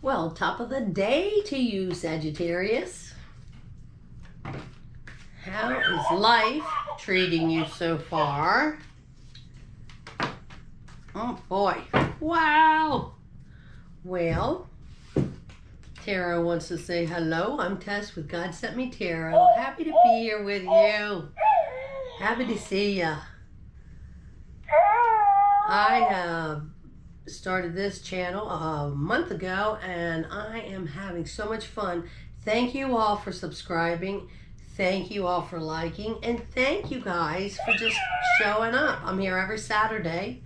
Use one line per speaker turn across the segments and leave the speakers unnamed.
Well, top of the day to you, Sagittarius. How is life treating you so far? Oh boy. Wow. Well, Tarot wants to say hello. I'm Tess with God Sent Me Tarot. Happy to be here with you. Happy to see ya. I have started this channel a month ago and I am having so much fun. Thank you all for subscribing. Thank you all for liking, and thank you guys for just showing up. I'm here every Saturday.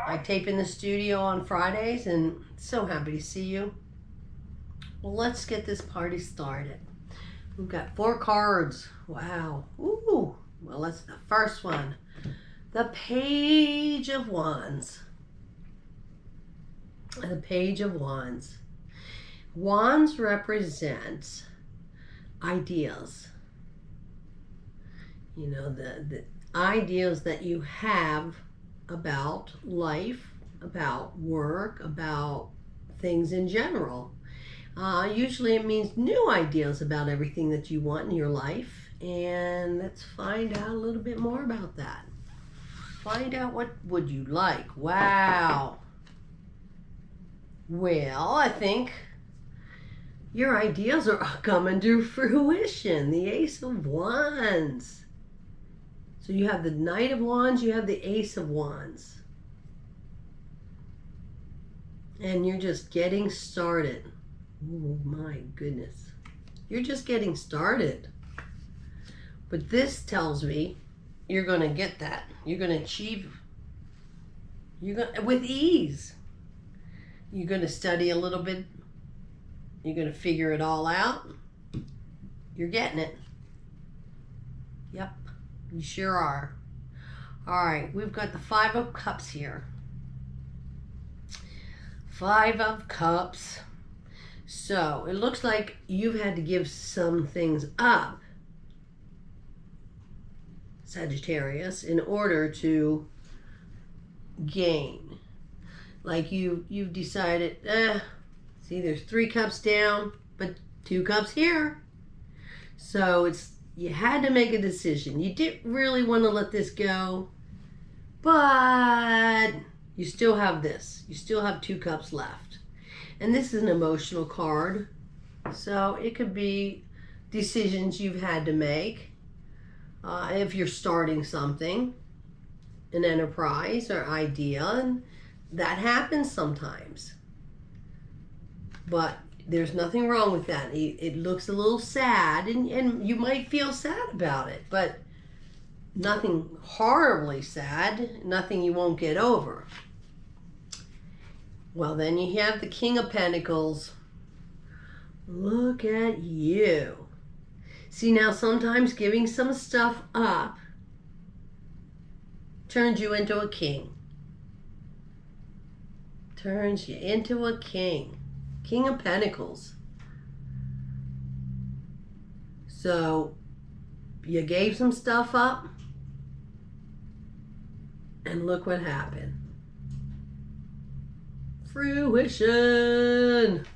I tape in the studio on Fridays and so happy to see you. Well, let's get this party started. We've got 4 cards. Wow. Ooh. Well, that's the first one. The Page of Wands. The Page of Wands. Wands represents ideas. You know, the ideas that you have about life, about work, about things in general. Usually it means new ideas about everything that you want in your life. And let's find out a little bit more about that. Find out what would you like. Wow. Well, I think your ideas are coming to fruition. The Ace of Wands. So you have the Knight of Wands, you have the Ace of Wands. And you're just getting started. Oh my goodness. You're just getting started. But this tells me you're going to get that. You're going to achieve. You're going with ease. You're going to study a little bit. You're going to figure it all out. You're getting it. Yep, you sure are. All right, we've got the 5 of Cups here. 5 of Cups. So it looks like you've had to give some things up, Sagittarius, in order to gain. Like you've decided, see, there's 3 cups down, but 2 cups here. So you had to make a decision. You didn't really want to let this go, but you still have this. You still have 2 cups left. And this is an emotional card. So it could be decisions you've had to make. If you're starting something, an enterprise or idea, and that happens sometimes. But there's nothing wrong with that. It looks a little sad, and you might feel sad about it, but nothing horribly sad, nothing you won't get over. Well, then you have the King of Pentacles. Look at you. See, now sometimes giving some stuff up turns you into a king. Turns you into a king. King of Pentacles. So you gave some stuff up, and look what happened. Fruition.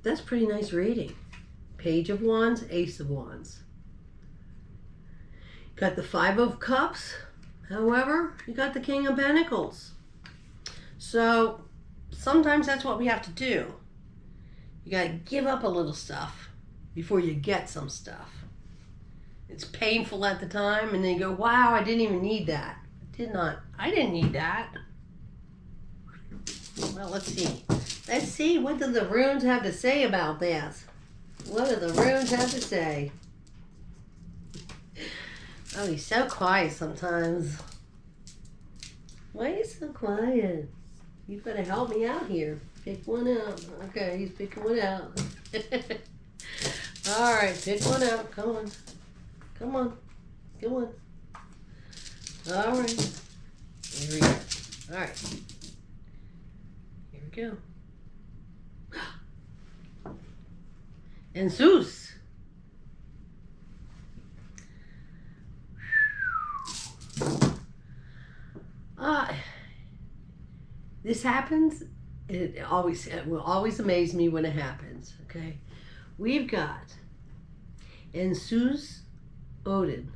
That's pretty nice reading. Page of Wands, Ace of Wands. Got the 5 of Cups. However, you got the King of Pentacles. So sometimes that's what we have to do. You got to give up a little stuff before you get some stuff. It's painful at the time, and then you go, wow, I didn't even need that. I didn't need that. Well, let's see. Let's see, what do the runes have to say about this? What do the runes have to say? Oh, he's so quiet sometimes. Why are you so quiet? You better help me out here. Pick one out. Okay, he's picking one out. All right, pick one out. Come on. Come on. Come on. All right. Here we go. All right. Here we go. And Zeus. This happens It will always amaze me when it happens. Okay, we've got Ensus Odin.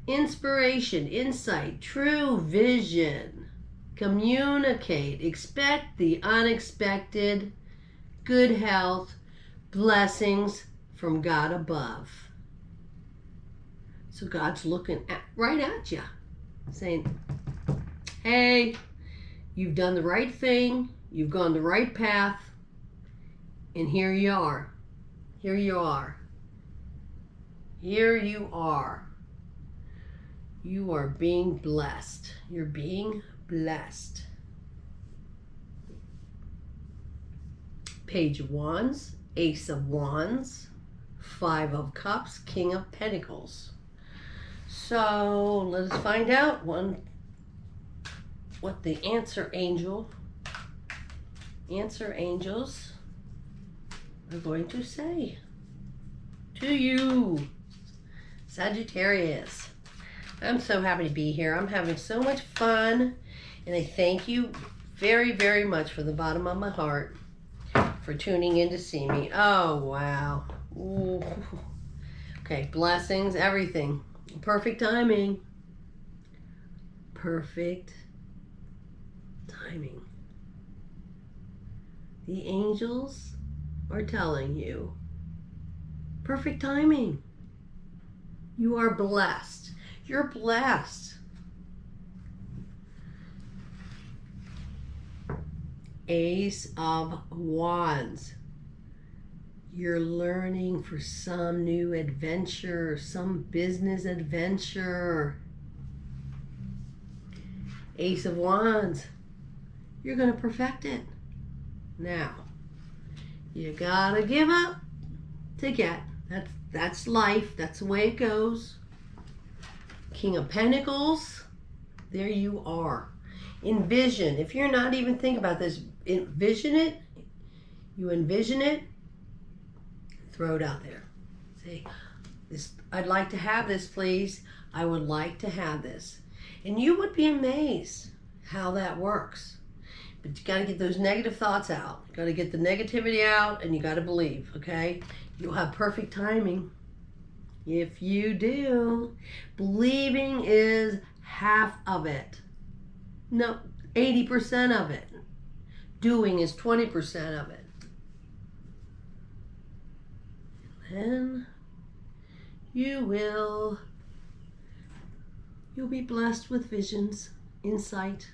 Inspiration, insight, true vision. Communicate, expect the unexpected, good health, blessings from God above. So God's looking right at you, saying, hey, you've done the right thing, you've gone the right path, and here you are. Here you are. Here you are. You are being blessed. You're being blessed. Page of Wands, Ace of Wands, Five of Cups, King of Pentacles. So let us find out what the answer angels are going to say to you, Sagittarius. I'm so happy to be here. I'm having so much fun, and I thank you very, very much from the bottom of my heart for tuning in to see me. Oh, wow. Ooh. Okay, blessings, everything. Perfect timing. Perfect timing. The angels are telling you, perfect timing. You are blessed. You're blessed. Ace of Wands. You're learning for some new adventure, some business adventure. Ace of Wands. You're going to perfect it. Now, you gotta give up to get. That's life. That's the way it goes. King of Pentacles. There you are. Envision. If you're not even thinking about this, envision it. You envision it. Throw it out there. Say, "This. I'd like to have this, please. I would like to have this." And you would be amazed how that works. But you got to get those negative thoughts out. You got to get the negativity out, and you got to believe, okay? You'll have perfect timing. If you do, believing is half of it. No, 80% of it. Doing is 20% of it. And you'll be blessed with visions, insight.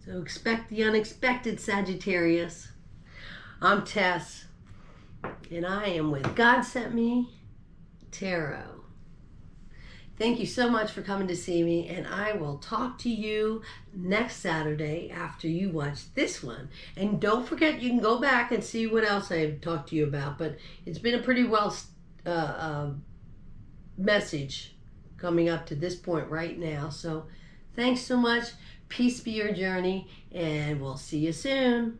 So expect the unexpected, Sagittarius. I'm Tess, and I am with God Sent Me Tarot. Thank you so much for coming to see me, and I will talk to you next Saturday after you watch this one. And don't forget, you can go back and see what else I've talked to you about, but it's been a pretty well message coming up to this point right now. So thanks so much. Peace be your journey, and we'll see you soon.